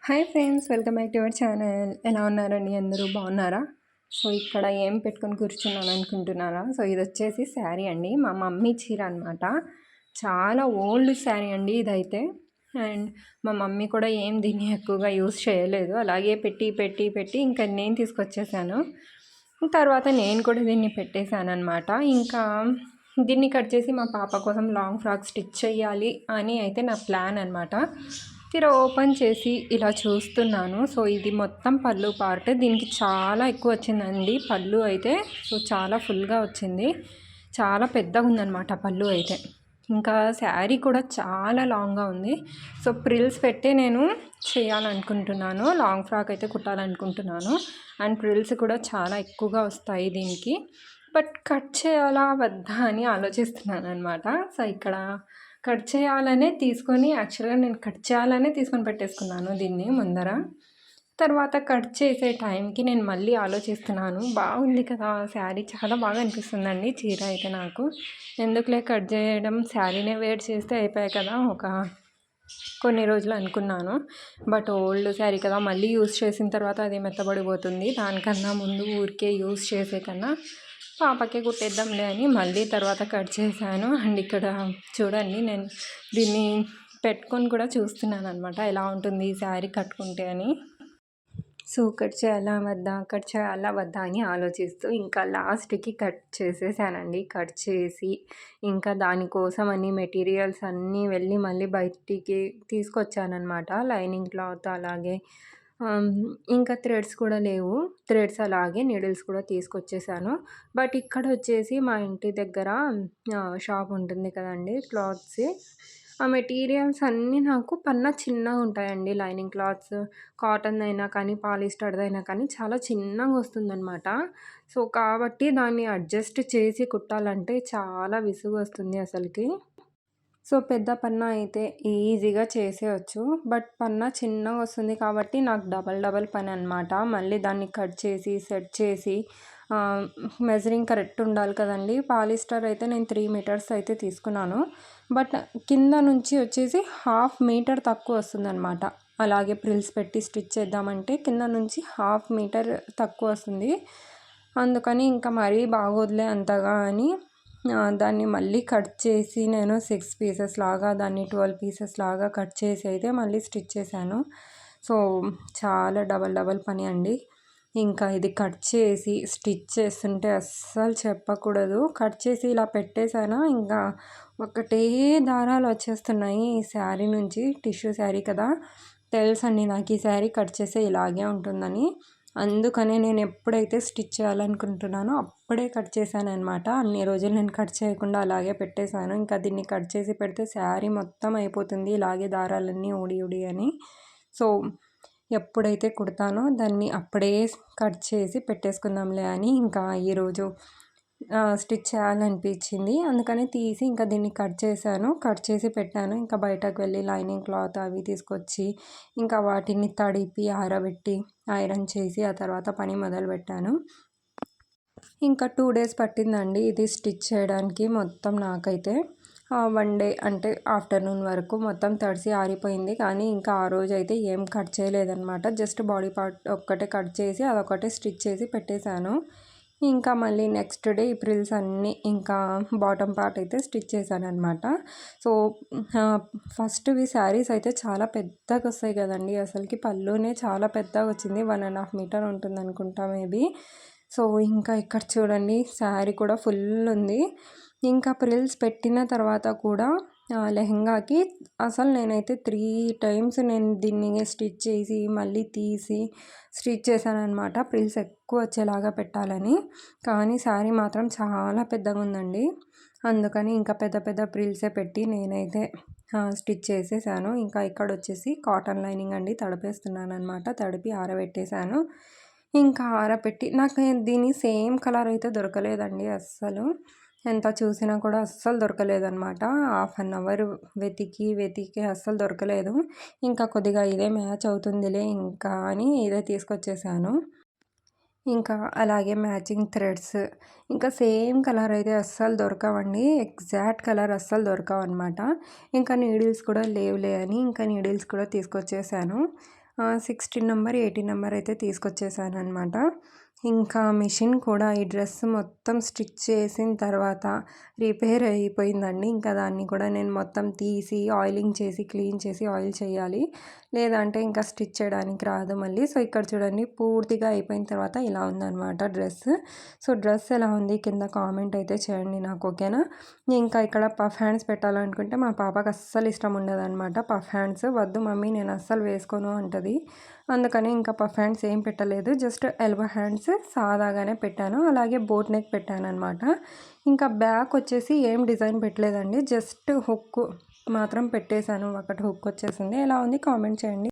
Hi friends, welcome back to our channel. ఎలా ఉన్నారండి? అందరూ బాగున్నారా? సో ఇక్కడ ఏం పెట్టుకొని కూర్చున్నాను అనుకుంటున్నారా? సో ఇది వచ్చేసి శారీ అండి, మా మమ్మీ చీర అనమాట. చాలా ఓల్డ్ శారీ అండి ఇదైతే. అండ్ మా మమ్మీ కూడా ఏం దీన్ని ఎక్కువగా యూస్ చేయలేదు, అలాగే పెట్టి పెట్టి పెట్టి ఇంకా నేను తీసుకొచ్చేసాను. తర్వాత నేను కూడా దీన్ని పెట్టేశాను అనమాట. ఇంకా దీన్ని కట్ చేసి మా పాప కోసం లాంగ్ ఫ్రాక్ స్టిచ్ చేయాలి అని అయితే నా ప్లాన్ అనమాట. తీర ఓపెన్ చేసి ఇలా చూస్తున్నాను. సో ఇది మొత్తం పళ్ళు పార్ట్, దీనికి చాలా ఎక్కువ వచ్చిందండి పళ్ళు అయితే. సో చాలా ఫుల్గా వచ్చింది, చాలా పెద్దగా ఉందన్నమాట పళ్ళు అయితే. ఇంకా శారీ కూడా చాలా లాంగ్గా ఉంది. సో ప్రిల్స్ పెట్టే నేను చేయాలనుకుంటున్నాను, లాంగ్ ఫ్రాక్ అయితే కుట్టాలనుకుంటున్నాను. అండ్ ప్రిల్స్ కూడా చాలా ఎక్కువగా వస్తాయి దీనికి. బట్ కట్ చేయాలా వద్దా అని ఆలోచిస్తున్నాను అనమాట. సో ఇక్కడ కట్ చేయాలనే తీసుకొని, యాక్చువల్గా నేను కట్ చేయాలనే తీసుకొని పెట్టేసుకున్నాను దీన్ని ముందర. తర్వాత కట్ చేసే టైంకి నేను మళ్ళీ ఆలోచిస్తున్నాను, బాగుంది కదా శారీ, చాలా బాగా అనిపిస్తుందండి చీర అయితే నాకు. ఎందుకులే కట్ చేయడం, శారీనే వేర్ చేస్తే అయిపోయాయి కదా ఒక కొన్ని రోజులు అనుకున్నాను. బట్ ఓల్డ్ శారీ కదా, మళ్ళీ యూస్ చేసిన తర్వాత అది మెత్తబడిపోతుంది. దానికన్నా ముందు ఊరికే యూస్ చేసే కన్నా పాపకే కుట్టేద్దాంలే అని మళ్ళీ తర్వాత కట్ చేశాను. అండ్ ఇక్కడ చూడండి, నేను దీన్ని పెట్టుకొని కూడా చూస్తున్నాను అనమాట, ఎలా ఉంటుంది ఈ శారీ కట్టుకుంటే అని. సో కట్ చేయాలా వద్దా అని ఆలోచిస్తూ ఇంకా లాస్ట్కి కట్ చేసేసానండి. కట్ చేసి ఇంకా దానికోసం అని మెటీరియల్స్ అన్నీ వెళ్ళి మళ్ళీ బయటికి తీసుకొచ్చానమాట. లైనింగ్ క్లాత్, అలాగే ఇంకా థ్రెడ్స్ కూడా లేవు, థ్రెడ్స్ అలాగే నీడిల్స్ కూడా తీసుకొచ్చేసాను. బట్ ఇక్కడ వచ్చేసి మా ఇంటి దగ్గర షాప్ ఉంటుంది కదండి క్లాత్స్, ఆ మెటీరియల్స్ అన్నీ నాకు పన్నా చిన్నగా ఉంటాయండి. లైనింగ్ క్లాత్స్, కాటన్ అయినా కానీ పాలిస్టర్దైనా కానీ చాలా చిన్నగా వస్తుందన్నమాట. సో కాబట్టి దాన్ని అడ్జస్ట్ చేసి కుట్టాలంటే చాలా విసుగు వస్తుంది అసలుకి. సో పెద్ద పన్నా అయితే ఈజీగా చేసేయచ్చు, బట్ పన్నా చిన్నగా వస్తుంది కాబట్టి నాకు డబల్ పని అనమాట. మళ్ళీ దాన్ని కట్ చేసి సెట్ చేసి మెజరింగ్ కరెక్ట్ ఉండాలి కదండి. పాలిస్టర్ అయితే నేను 3 మీటర్స్ అయితే తీసుకున్నాను, బట్ కింద నుంచి వచ్చేసి 1/2 మీటర్ తక్కువ వస్తుందన్నమాట. అలాగే ప్రిల్స్ పెట్టి స్టిచ్ చేద్దామంటే కింద నుంచి 1/2 మీటర్ తక్కువ వస్తుంది. అందుకని ఇంకా మరీ బాగోదులే అంతగా అని దాన్ని మళ్ళీ కట్ చేసి నేను 6 పీసెస్ లాగా, దాన్ని 12 పీసెస్ లాగా కట్ చేసి అయితే మళ్ళీ స్టిచ్ చేశాను. సో చాలా డబల్ పని అండి. ఇంకా ఇది కట్ చేసి స్టిచ్ చేస్తుంటే అస్సలు చెప్పకూడదు. కట్ చేసి ఇలా పెట్టేశానా, ఇంకా ఒకటే దారాలు వచ్చేస్తున్నాయి ఈ శారీ నుంచి. టిష్యూ శారీ కదా, తెలుసండి నాకు ఈ శారీ కట్ చేస్తే ఇలాగే ఉంటుందని. అందుకనే నేను ఎప్పుడైతే స్టిచ్ చేయాలనుకుంటున్నానో అప్పుడే కట్ చేశాను అనమాట. అన్ని రోజులు నేను కట్ చేయకుండా అలాగే పెట్టేశాను. ఇంకా దీన్ని కట్ చేసి పెడితే శారీ మొత్తం అయిపోతుంది ఇలాగే దారాలన్నీ ఊడి అని. సో ఎప్పుడైతే కుడతానో దాన్ని అప్పుడే కట్ చేసి పెట్టేసుకుందాంలే అని ఇంకా ఈరోజు స్టిచ్ చేయాలనిపించింది. అందుకని తీసి ఇంకా దీన్ని కట్ చేశాను, కట్ చేసి పెట్టాను. ఇంకా బయటకు వెళ్ళి లైనింగ్ క్లాత్ అవి తీసుకొచ్చి ఇంకా వాటిని తడిపి ఆరబెట్టి ఐరన్ చేసి ఆ తర్వాత పని మొదలుపెట్టాను. ఇంకా 2 డేస్ పట్టిందండి ఇది స్టిచ్ చేయడానికి. మొత్తం నాకైతే 1 డే అంటే ఆఫ్టర్నూన్ వరకు మొత్తం తడిసి ఆరిపోయింది. కానీ ఇంకా ఆ రోజు అయితే ఏం కట్ చేయలేదన్నమాట. జస్ట్ బాడీ పార్ట్ ఒక్కటే కట్ చేసి అదొకటే స్టిచ్ చేసి పెట్టేశాను. ఇంకా మళ్ళీ నెక్స్ట్ డే ఈ ప్రిల్స్ అన్నీ ఇంకా బాటమ్ పార్ట్ అయితే స్టిచ్ చేశానమాట. సో ఫస్ట్వి శారీస్ అయితే చాలా పెద్దగా వస్తాయి కదండి, అసలుకి పళ్ళునే చాలా పెద్దగా వచ్చింది. 1.5 మీటర్ ఉంటుంది అనుకుంటా మేబీ. సో ఇంకా ఇక్కడ చూడండి శారీ కూడా ఫుల్ ఉంది. ఇంకా ప్రిల్స్ పెట్టిన తర్వాత కూడా లెహంగాకి అసలు నేనైతే 3 టైమ్స్ నేను దీన్ని స్టిచ్ చేసి మళ్ళీ తీసి స్టిచ్ చేశానమాట, ప్రిల్స్ ఎక్కువ వచ్చేలాగా పెట్టాలని. కానీ శారీ మాత్రం చాలా పెద్దగా ఉందండి. అందుకని ఇంకా పెద్ద ప్రిల్సే పెట్టి నేనైతే స్టిచ్ చేసేసాను. ఇంకా ఇక్కడ వచ్చేసి కాటన్ లైనింగ్ అండి, తడిపేస్తున్నాను అనమాట. తడిపి ఆరబెట్టేశాను. ఇంకా ఆరబెట్టి నాకు దీని సేమ్ కలర్ అయితే దొరకలేదండి అస్సలు. ఎంత చూసినా కూడా అస్సలు దొరకలేదనమాట. 1/2 అవర్ వెతికి అస్సలు దొరకలేదు. ఇంకా కొద్దిగా ఇదే మ్యాచ్ అవుతుందిలే ఇంకా అని ఇదే తీసుకొచ్చేసాను. ఇంకా అలాగే మ్యాచింగ్ థ్రెడ్స్, ఇంకా సేమ్ కలర్ అయితే అస్సలు దొరకవండి, ఎగ్జాక్ట్ కలర్ అస్సలు దొరకవన్నమాట. ఇంకా నీడిల్స్ కూడా లేవులే అని ఇంకా నీడిల్స్ కూడా తీసుకొచ్చేసాను. 16 నంబర్, 18 నంబర్ అయితే తీసుకొచ్చేసాననమాట. ఇంకా మిషన్ కూడా ఈ డ్రెస్ మొత్తం స్టిచ్ చేసిన తర్వాత రిపేర్ అయిపోయిందండి. ఇంకా దాన్ని కూడా నేను మొత్తం తీసి ఆయిలింగ్ చేసి క్లీన్ చేసి ఆయిల్ చేయాలి. లేదంటే ఇంకా స్టిచ్ చేయడానికి రాదు మళ్ళీ. సో ఇక్కడ చూడండి పూర్తిగా అయిపోయిన తర్వాత ఇలా ఉందనమాట డ్రెస్. సో డ్రెస్ ఎలా ఉంది కింద కామెంట్ అయితే చేయండి నాకు, ఓకేనా. ఇంకా ఇక్కడ పఫ్ హ్యాండ్స్ పెట్టాలనుకుంటే మా పాపకు అస్సలు ఇష్టం ఉండదన్నమాట. పఫ్ హ్యాండ్స్ వద్దు మమ్మీ నేను అస్సలు వేసుకోను అంటది. అందుకని ఇంకా పఫ్ హ్యాండ్స్ ఏం పెట్టలేదు, జస్ట్ ఎల్బో హ్యాండ్స్ సాదాగానే పెట్టాను. అలాగే బోట్ నెక్ పెట్టానమాట. ఇంకా బ్యాక్ వచ్చేసి ఏం డిజైన్ పెట్టలేదండి, జస్ట్ హుక్ మాత్రం పెట్టేశాను. ఒకటి హుక్ వచ్చేసింది. ఎలా ఉంది కామెంట్ చేయండి.